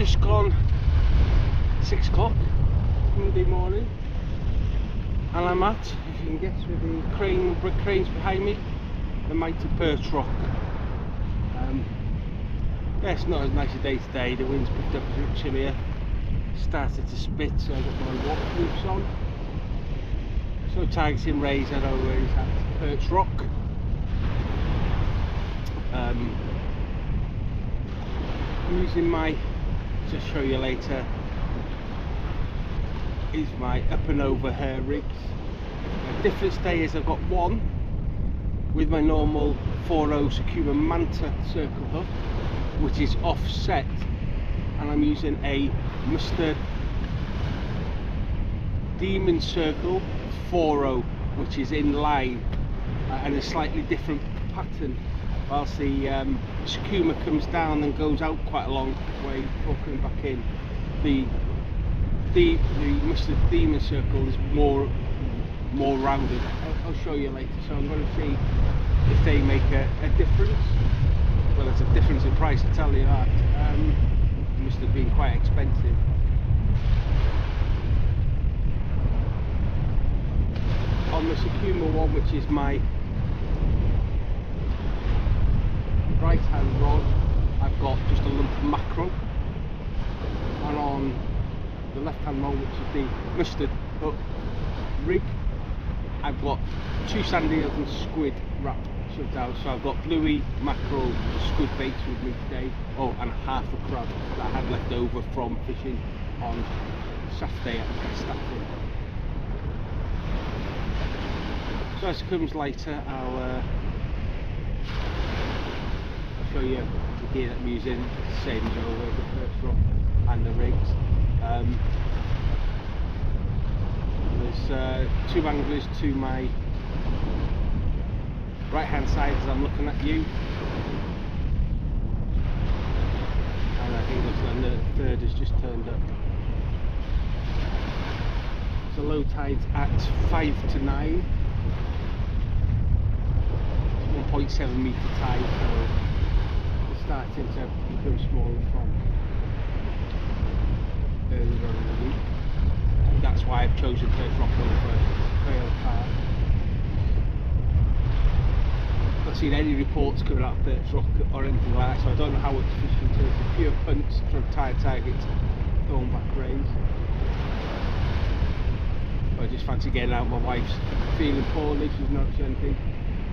just gone 6 o'clock Monday morning, and I'm at, if you can guess, with the brick cranes behind me, the mighty Perch Rock. Yeah, it's not as nice a day today. The wind's picked up a bit chillier, started to spit, so I've got my waterproofs on. So targeting rays as always at Perch Rock. I'm using my, just show you later, is my up and over hair rigs. The difference today is I've got one with my normal 4.0 Sakuma Manta circle hook, which is offset, and I'm using a mustard demon circle 4.0, which is in line and a slightly different pattern, whilst the Sakuma comes down and goes out quite a long way before coming back in. The mustard demon circle is more rounded. I'll show you later, so I'm going to see if they make a difference. Well, it's a difference in price, I tell you that. It must have been quite expensive. On the Sakuma one, which is my right hand rod, I've got just a lump of mackerel, and on the left hand rod, which is the mustard hook rig, I've got 2 sand-eels and squid wrapped shoved out. So I've got bluey, mackerel, squid baits with me today. Oh, and half a crab that I had left over from fishing on Saturday at Stafford. So as it comes later, I'll show you the gear that I'm using, same as always, the Perch Rock and the rigs. There's 2 anglers to my right hand side as I'm looking at you, and I think the third has just turned up. So low tide's at 5 to 9, 1.7 metre tide, so it's starting to become smaller from earlier on in the week. That's why I've chosen Perch Rock over Trail Park. I've not seen any reports coming out of Perch Rock or anything like that, so I don't know how it's fishing in terms of pure punts from tide targets, going back rays. I just fancy getting out. My wife's feeling poorly, she's not noticed anything.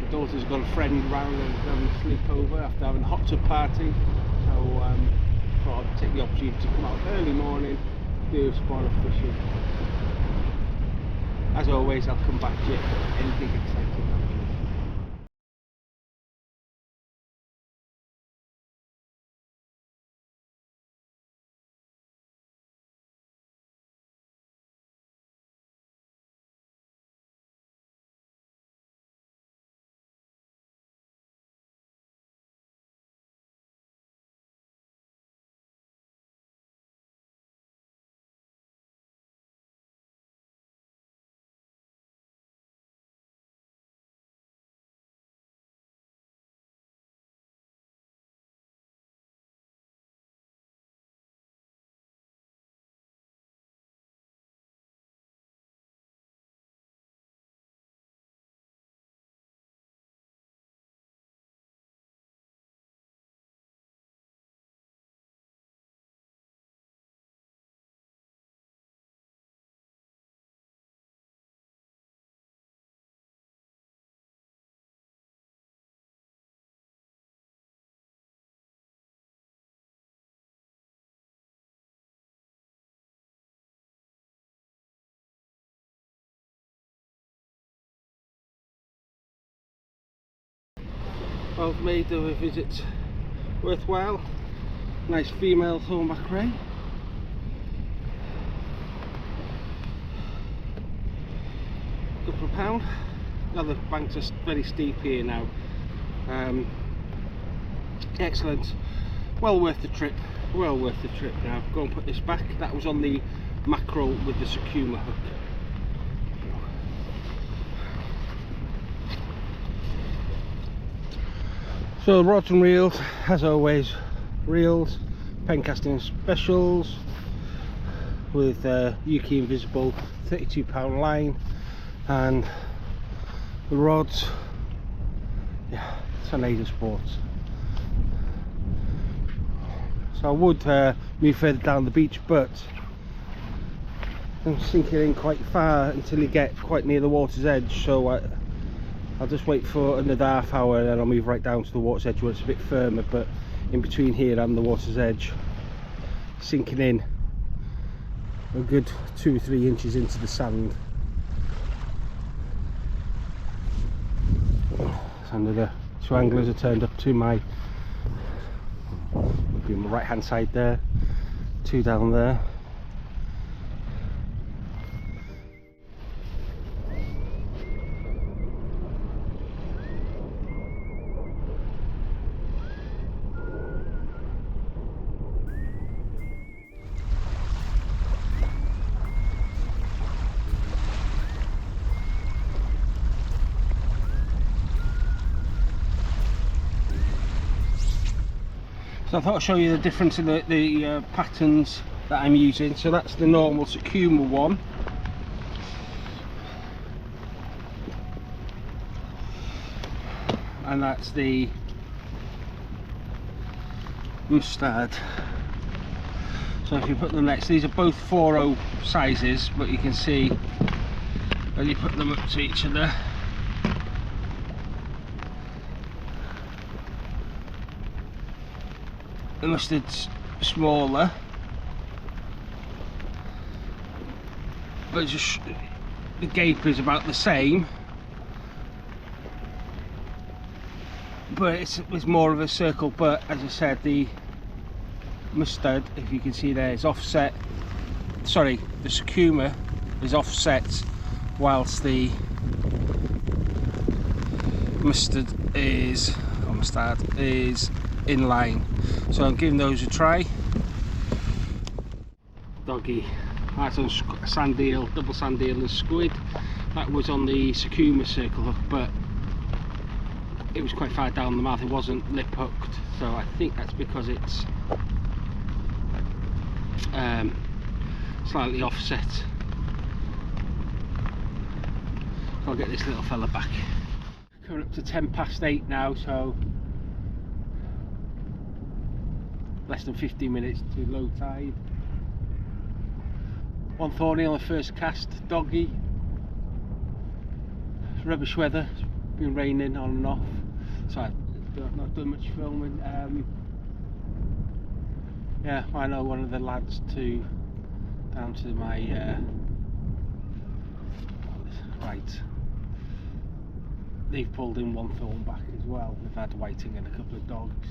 My daughter's got a friend round and having a sleepover after having a hot tub party, so I thought I'd take the opportunity to come out early morning, do a spot of fishing. As always, I'll come back to you if anything exciting happens. I've made the visit worthwhile. Nice female thornback ray. Couple of pound. Now the banks are very steep here now. Excellent. Well worth the trip. Well worth the trip now. Go and put this back. That was on the mackerel with the Sakuma hook. So rods and reels, as always, reels, pen casting specials with Yuki Invisible 32-pound line, and the rods, yeah, Tornado Sports. So I would move further down the beach, but I'm sinking in quite far until you get quite near the water's edge, so I'll just wait for another half hour and then I'll move right down to the water's edge where it's a bit firmer. But in between here and the water's edge, sinking in a good 2 or 3 inches into the sand. And the 2 anglers are turned up to my right hand side there, 2 down there. So I thought I'd show you the difference in the patterns that I'm using. So that's the normal Sakuma one. And that's the mustard. So if you put them next, these are both 4.0 sizes, but you can see when you put them up to each other, the mustard's smaller, but just the gape is about the same, but it's more of a circle. But as I said, the mustard, if you can see there, is offset. Sorry, the Sakuma is offset, whilst the mustard is in line. So I'm giving those a try. Doggy, that's on sand-eel, double sand-eel and squid. That was on the Sakuma circle hook, but it was quite far down the mouth, it wasn't lip hooked, so I think that's because it's slightly offset. So I'll get this little fella back. Coming up to 8:10 now, so less than 15 minutes to low tide. 1 thorny on the first cast, doggy. It's rubbish weather, it's been raining on and off, so I've not done much filming. Yeah, I know one of the lads down to my right. They've pulled in 1 thorn back as well. They've had whiting and a couple of dogs.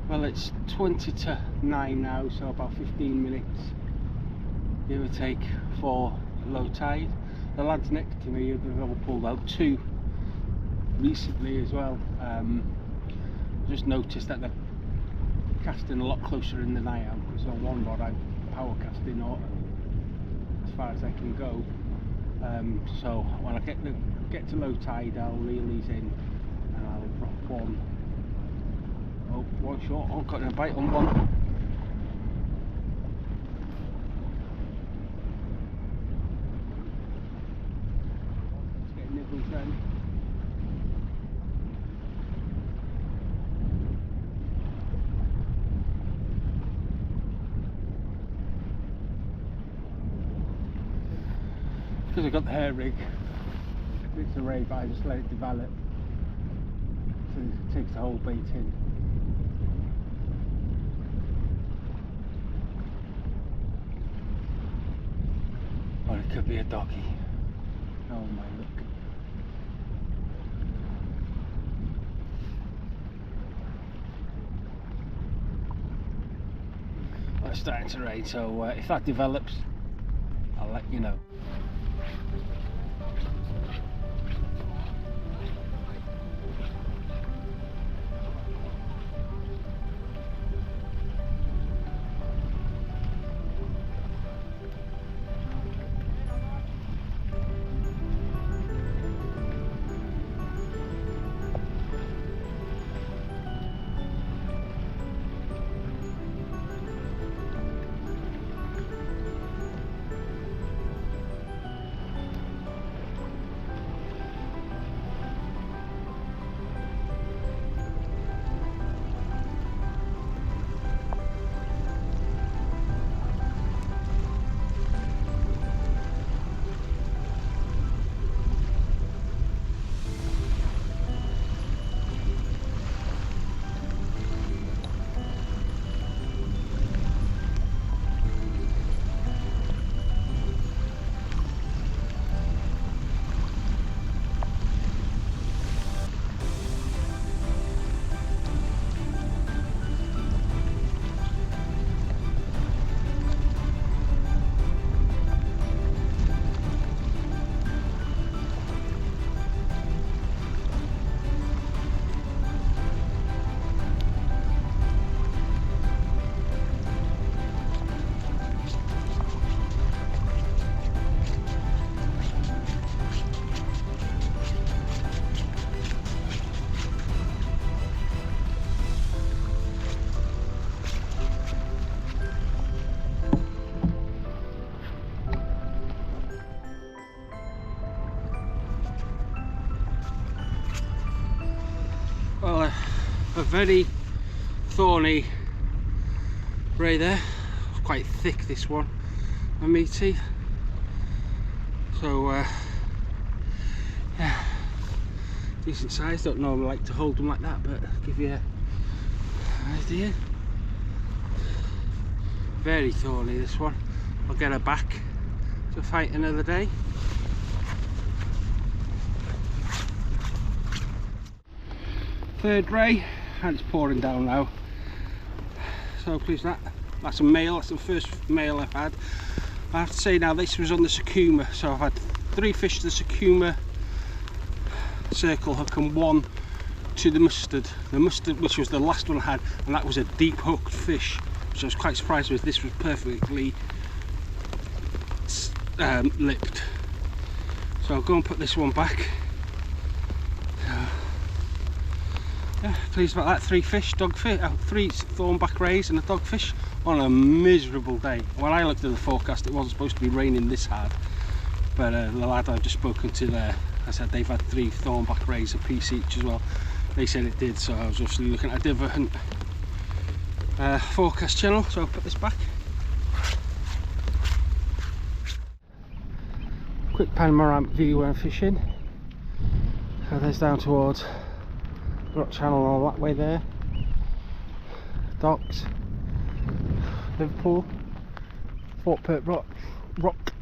Well, it's 20 to 9 now, so about 15 minutes, give or take, for low tide. The lads next to me, they've all pulled out 2 recently as well. Just noticed that they're casting a lot closer in than I am, because on one rod I'm power casting as far as I can go. So when I get to low tide, I'll reel these in and I'll drop one. Oh, one short, I'm cutting a bite on one. Let's get nibbles then. Because I've got the hair rig, it's a ray, but I just let it develop, so it takes the whole bait in. Or it could be a doggy. Oh my, look. Well, it's starting to rain, so if that develops, I'll let you know. a very thorny ray there, quite thick this one and meaty, so yeah, decent size. Don't normally like to hold them like that, but I'll give you an idea. Very thorny this one. I'll get her back to fight another day. Third ray, and it's pouring down now, so please that's a male. That's the first male I've had. I have to say now, this was on the Sakuma, so I've had 3 fish to the Sakuma circle hook and 1 to the mustard, which was the last one I had, and that was a deep hooked fish, which I was quite surprised with. This was perfectly lipped, so I'll go and put this one back. Yeah, pleased about that. 3 fish, dogfish, 3 thornback rays and a dogfish on a miserable day. When I looked at the forecast, it wasn't supposed to be raining this hard, but the lad I've just spoken to there, I said they've had 3 thornback rays a piece each as well. They said it did, so I was obviously looking at a different forecast channel, so I'll put this back. Quick panoramic view where I'm fishing. So there's down towards Rock Channel all that way there. Docks, Liverpool, Fort Perch Rock,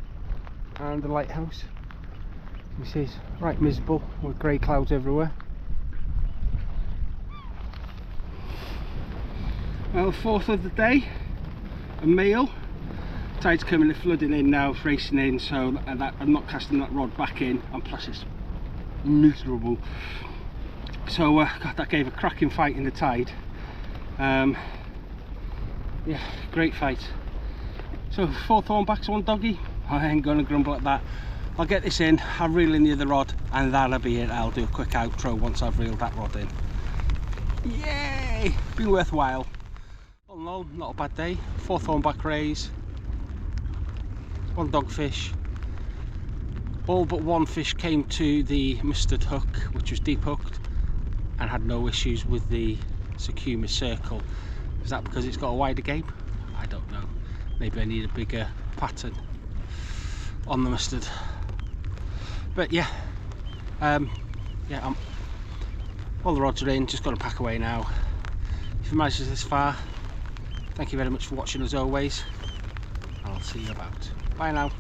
and the lighthouse. You see it's right miserable with grey clouds everywhere. Well, 4th of the day, a male. Tide's coming and flooding in now, it's racing in, so I'm not casting that rod back in, and plus it's miserable. So God, that gave a cracking fight in the tide. Yeah, great fight. So 4 thornbacks, 1 doggy. I ain't gonna grumble at that. I'll get this in, I'll reel in the other rod, and that'll be it. I'll do a quick outro once I've reeled that rod in. Yay! Been worthwhile. All in all, not a bad day. 4 thornback rays, 1 dogfish. All but 1 fish came to the mustard hook, which was deep hooked, and had no issues with the Sakuma circle. Is that because it's got a wider game? I don't know. Maybe I need a bigger pattern on the mustard. But yeah, all the rods are in, just got to pack away now. If you managed this far, thank you very much for watching as always, and I'll see you about. Bye now.